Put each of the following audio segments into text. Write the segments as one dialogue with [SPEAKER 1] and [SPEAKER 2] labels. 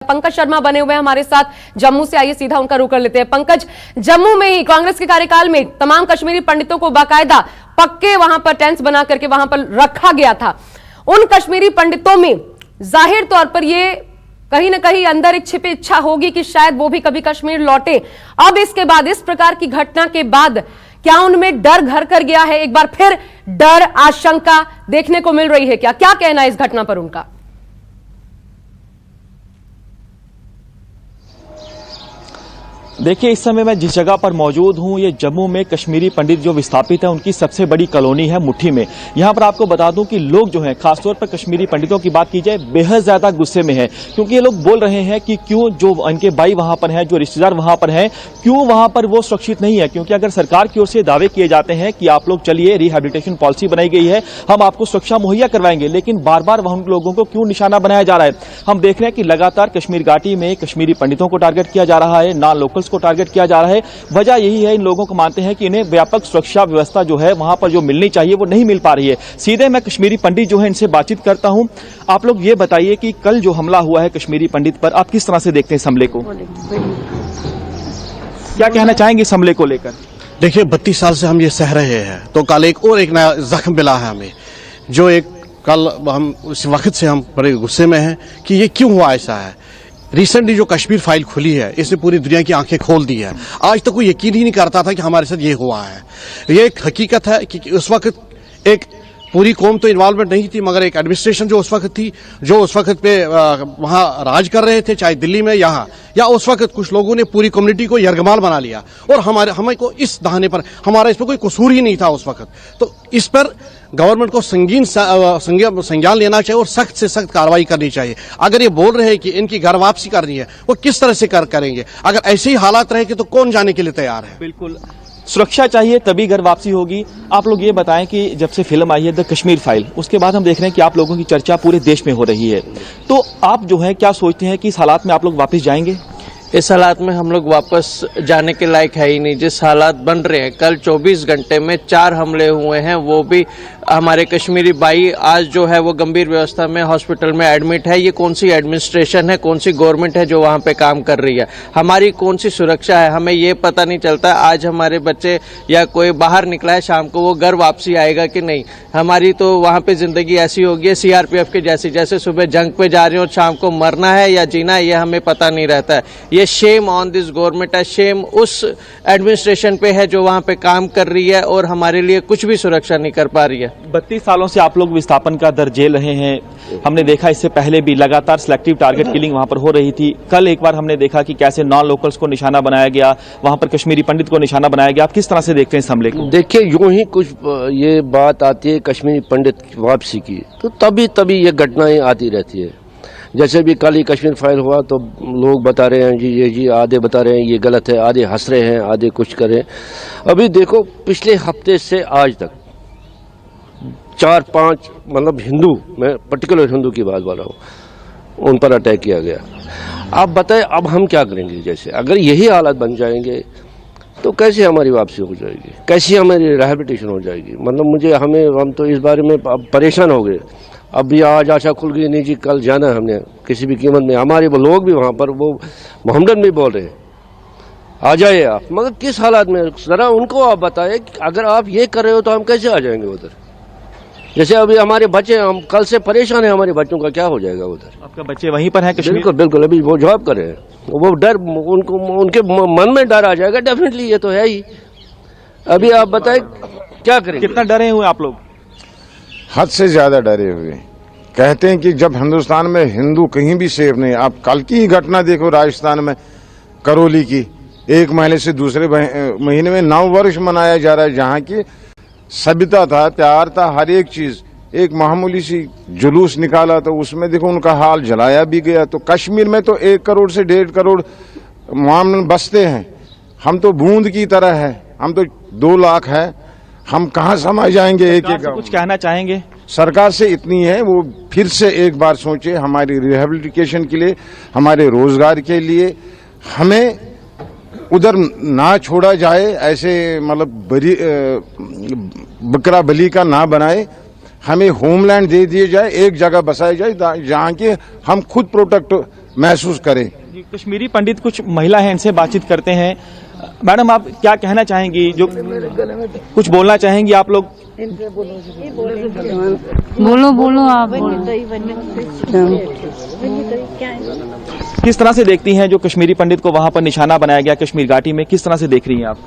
[SPEAKER 1] पंकज शर्मा बने हुए हैं हमारे साथ जम्मू से। आइए सीधा उनका रुख कर लेते हैं। पंकज, जम्मू में ही कांग्रेस के कार्यकाल में तमाम कश्मीरी पंडितों को बाकायदा पक्के वहां पर टेंट्स बना करके वहां पर रखा गया था। उन कश्मीरी पंडितों में जाहिर तौर पर ये कहीं ना कहीं अंदर एक छिपी इच्छा होगी कि शायद वो भी कभी कश्मीर लौटे। अब इसके बाद, इस प्रकार की घटना के बाद, क्या उनमें डर घर कर गया है? एक बार फिर डर, आशंका देखने को मिल रही है क्या? क्या कहना है इस घटना पर उनका?
[SPEAKER 2] देखिए, इस समय मैं जिस जगह पर मौजूद हूं, ये जम्मू में कश्मीरी पंडित जो विस्थापित हैं उनकी सबसे बड़ी कॉलोनी है मुट्ठी में। यहां पर आपको बता दूं कि लोग जो हैं, खासतौर पर कश्मीरी पंडितों की बात की जाए, बेहद ज्यादा गुस्से में है, क्योंकि ये लोग बोल रहे हैं कि क्यों जो इनके भाई वहां पर हैं, जो रिश्तेदार वहां पर हैं, क्यों वहां पर वो सुरक्षित नहीं है। क्योंकि अगर सरकार की ओर से दावे किए जाते हैं कि आप लोग चलिए, रिहेबिलिटेशन पॉलिसी बनाई गई है, हम आपको सुरक्षा मुहैया करवाएंगे, लेकिन बार बार वहां लोगों को क्यों निशाना बनाया जा रहा है? हम देख रहे हैं कि लगातार कश्मीर घाटी में कश्मीरी पंडितों को टारगेट किया जा रहा है, नॉन लोकल्स को टारगेट किया जा रहा है। वजह यही है, इन लोगों को मानते हैं कि इन्हें व्यापक सुरक्षा व्यवस्था जो है वहां पर जो मिलनी चाहिए वो नहीं मिल पा रही है। सीधे मैं कश्मीरी पंडित जो है इनसे बातचीत करता हूं। आप लोग ये बताइए कि कल जो हमला हुआ है कश्मीरी पंडित पर, आप किस तरह से देखते हैं इस हमले को? क्या कहना चाहेंगे इस हमले को लेकर?
[SPEAKER 3] देखिए, 32 साल से हम ये सह रहे हैं, तो कल एक नया जख्म मिला है हमें। जो एक कल हम उस वक्त से हम बड़े गुस्से में हैं कि ये क्यों हुआ ऐसा है। रिसेंटली जो कश्मीर फाइल खुली है, इसने पूरी दुनिया की आंखें खोल दी है। आज तक कोई यकीन ही नहीं करता था कि हमारे साथ ये हुआ है। ये एक हकीकत है कि उस वक्त एक पूरी कौम तो इन्वॉल्वमेंट नहीं थी, मगर एक एडमिनिस्ट्रेशन जो उस वक्त थी, जो उस वक्त पे वहां राज कर रहे थे, चाहे दिल्ली में या उस वक्त कुछ लोगों ने पूरी कम्युनिटी को यरगमाल बना लिया, और हमें को इस दहाने पर हमारा इसमें कोई कसूर ही नहीं था उस वक्त। तो इस पर गवर्नमेंट को संज्ञान लेना चाहिए और सख्त से सख्त कार्रवाई करनी चाहिए। अगर ये बोल रहे हैं कि इनकी घर वापसी करनी है, वो किस तरह से करेंगे? अगर ऐसे ही हालात रहेंगे तो कौन जाने के लिए तैयार है?
[SPEAKER 2] बिल्कुल, सुरक्षा चाहिए तभी घर वापसी होगी। आप लोग ये बताएं कि जब से फिल्म आई है द कश्मीर फाइल, उसके बाद हम देख रहे हैं कि आप लोगों की चर्चा पूरे देश में हो रही है, तो आप जो है क्या सोचते हैं कि इस हालात में आप लोग वापस जाएंगे?
[SPEAKER 4] इस हालात में हम लोग वापस जाने के लायक है ही नहीं। जिस हालात बन रहे हैं, कल 24 घंटे में 4 हमले हुए हैं, वो भी हमारे कश्मीरी भाई आज जो है वो गंभीर व्यवस्था में हॉस्पिटल में एडमिट है। ये कौन सी एडमिनिस्ट्रेशन है, कौन सी गवर्नमेंट है जो वहां पे काम कर रही है? हमारी कौन सी सुरक्षा है, हमें ये पता नहीं चलता। आज हमारे बच्चे या कोई बाहर निकला है, शाम को वो घर वापसी आएगा कि नहीं? हमारी तो वहां पे जिंदगी ऐसी होगी सीआरपीएफ की जैसी, जैसे सुबह जंग पे जा रहे हो, शाम को मरना है या जीना है, ये हमें पता नहीं रहता है। ये शेम ऑन दिस गवर्नमेंट है, शेम उस एडमिनिस्ट्रेशन पे है जो वहां पे काम कर रही है और हमारे लिए कुछ भी सुरक्षा नहीं कर पा रही है।
[SPEAKER 2] 32 सालों से आप लोग विस्थापन का दर झेल रहे हैं। हमने देखा इससे पहले भी लगातार सिलेक्टिव टारगेट किलिंग वहां पर हो रही थी। कल एक बार हमने देखा कि कैसे नॉन लोकल्स को निशाना बनाया गया, वहां पर कश्मीरी पंडित को निशाना बनाया गया। आप किस तरह से देखते हैं इस हमले को?
[SPEAKER 5] देखिए, यूं ही कुछ ये बात आती है कश्मीरी पंडित की वापसी की, तो तभी ये घटनाएं आती रहती है। जैसे भी कल ही कश्मीर फाइल हुआ तो लोग बता रहे हैं जी आधे बता रहे हैं ये गलत है, आधे हंस रहे हैं, आधे कुछ करें। अभी देखो, पिछले हफ्ते से आज तक 4-5 मतलब हिंदू, मैं पर्टिकुलर हिंदू की बात बोल रहा हूँ, उन पर अटैक किया गया। आप बताएं अब हम क्या करेंगे? जैसे अगर यही हालत बन जाएंगे तो कैसे हमारी वापसी हो जाएगी, कैसी हमारी रिहेबिलिटेशन हो जाएगी? मतलब हम तो इस बारे में परेशान हो गए। अभी आज आशा खुल गई, नहीं जी कल जाना है हमने किसी भी कीमत में। हमारे वो लोग भी वहाँ पर वो मोहम्मदन भी बोल रहे हैं आ जाइए आप, मगर किस हालात में? जरा उनको आप बताएं कि अगर आप ये कर रहे हो तो हम कैसे आ जाएंगे उधर? जैसे अभी हमारे बच्चे, हम कल से परेशान हैं, हमारे बच्चों का क्या हो जाएगा उधर?
[SPEAKER 2] आपका बच्चे वहीं पर है कश्मीर?
[SPEAKER 5] बिल्कुल अभी वो जॉब कर रहे हैं, वो डर उनके मन में डर आ जाएगा डेफिनेटली, ये तो है ही। अभी आप बताएं क्या करें?
[SPEAKER 2] कितना डरे हुए आप लोग?
[SPEAKER 6] हद से ज्यादा डरे हुए। कहते हैं कि जब हिंदुस्तान में हिंदू कहीं भी सेफ नहीं। आप कल की ही घटना देखो, राजस्थान में करौली की, एक महीने से दूसरे महीने में 9 वर्ष मनाया जा रहा है, जहाँ की सभ्यता था, प्यार था, हर एक चीज। एक मामूली सी जुलूस निकाला तो उसमें देखो उनका हाल जलाया भी गया। तो कश्मीर में तो 1 करोड़ से 1.5 करोड़ मामले बसते हैं, हम तो बूंद की तरह है, हम तो 2 लाख है, हम कहाँ समा जाएंगे? एक
[SPEAKER 2] कुछ कहना चाहेंगे
[SPEAKER 6] सरकार से? इतनी है, वो फिर से एक बार सोचे हमारी रिहेबिलिटेशन के लिए, हमारे रोजगार के लिए। हमें उधर ना छोड़ा जाए, ऐसे मतलब बकरा बली का ना बनाए। हमें होमलैंड दे दिए जाए, एक जगह बसाई जाए जहाँ के हम खुद प्रोटेक्ट महसूस करे।
[SPEAKER 2] कश्मीरी पंडित कुछ महिला हैं, इनसे बातचीत करते हैं। मैडम, आप क्या कहना चाहेंगी, जो कुछ बोलना चाहेंगी आप लोग?
[SPEAKER 7] बोलो आप
[SPEAKER 2] किस तरह से देखती हैं जो कश्मीरी पंडित को वहां पर निशाना बनाया गया कश्मीर घाटी में, किस तरह से देख रही हैं आप?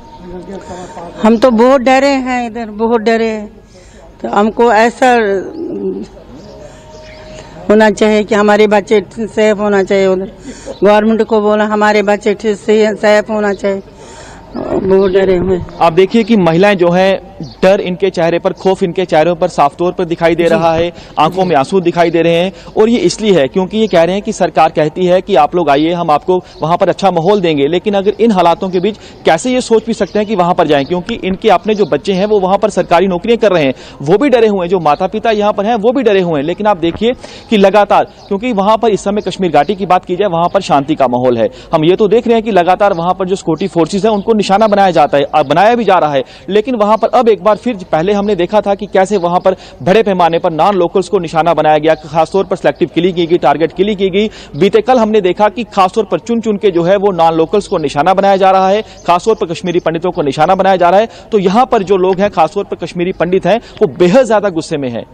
[SPEAKER 7] हम तो बहुत डरे हैं, इधर बहुत डरे हैं। तो हमको ऐसा होना चाहिए कि हमारे बच्चे सेफ होना चाहिए। उधर गवर्नमेंट को बोला हमारे बच्चे सेफ होना चाहिए, बहुत डरे हुए।
[SPEAKER 2] आप देखिए कि महिलाएं जो हैं, डर इनके चेहरे पर, खौफ इनके चेहरों पर साफ तौर पर दिखाई दे रहा है, आंखों में आंसू दिखाई दे रहे हैं। और ये इसलिए है क्योंकि ये कह रहे हैं कि सरकार कहती है कि आप लोग आइए, हम आपको वहां पर अच्छा माहौल देंगे, लेकिन अगर इन हालातों के बीच कैसे ये सोच भी सकते हैं कि वहां पर जाएं, क्योंकि इनके अपने जो बच्चे हैं वो वहां पर सरकारी नौकरियां कर रहे हैं, वो भी डरे हुए हैं, जो माता पिता यहाँ पर हैं वो भी डरे हुए हैं। लेकिन आप देखिए कि लगातार, क्योंकि वहां पर इस समय कश्मीर घाटी की बात की जाए, वहां पर शांति का माहौल है। हम ये तो देख रहे हैं कि लगातार वहां पर जो सिक्योरिटी फोर्सेज है उनको निशाना बनाया जाता है, बनाया भी जा रहा है। लेकिन वहां पर अब एक बार फिर, पहले हमने देखा था कि कैसे वहां पर बड़े पैमाने पर नॉन लोकल्स को निशाना बनाया गया, खासतौर पर सिलेक्टिव किलिंग की गई, टारगेट किलिंग की गई। बीते कल हमने देखा कि खासतौर पर चुन चुन के जो है वो नॉन लोकल्स को निशाना बनाया जा रहा है, खासतौर पर कश्मीरी पंडितों को निशाना बनाया जा रहा है। तो यहां पर जो लोग हैं, खासतौर पर कश्मीरी पंडित हैं, वो बेहद ज्यादा गुस्से में है।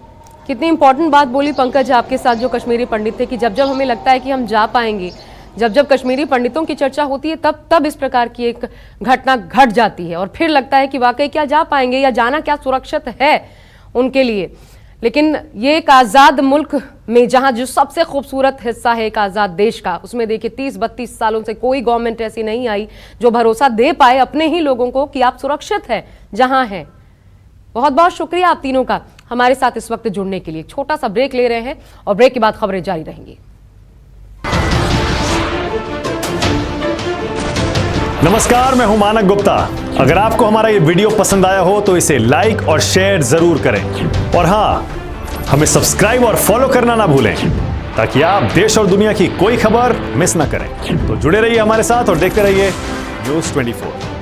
[SPEAKER 1] कितनी इंपॉर्टेंट बात बोली पंकज आपके साथ जो कश्मीरी पंडित थे, कि जब जब हमें लगता है कि हम जा पाएंगे, जब जब कश्मीरी पंडितों की चर्चा होती है, तब तब इस प्रकार की एक घटना घट जाती है और फिर लगता है कि वाकई क्या जा पाएंगे, या जाना क्या सुरक्षित है उनके लिए। लेकिन ये एक आज़ाद मुल्क में, जहां जो सबसे खूबसूरत हिस्सा है एक आज़ाद देश का, उसमें देखिए 30-32 सालों से कोई गवर्नमेंट ऐसी नहीं आई जो भरोसा दे पाए अपने ही लोगों को कि आप सुरक्षित है जहां है। बहुत बहुत शुक्रिया आप तीनों का हमारे साथ इस वक्त जुड़ने के लिए। छोटा सा ब्रेक ले रहे हैं और ब्रेक के बाद खबरें जारी रहेंगी।
[SPEAKER 8] नमस्कार, मैं हूं मानक गुप्ता। अगर आपको हमारा ये वीडियो पसंद आया हो तो इसे लाइक और शेयर जरूर करें, और हां, हमें सब्सक्राइब और फॉलो करना ना भूलें ताकि आप देश और दुनिया की कोई खबर मिस ना करें। तो जुड़े रहिए हमारे साथ और देखते रहिए न्यूज़ 24।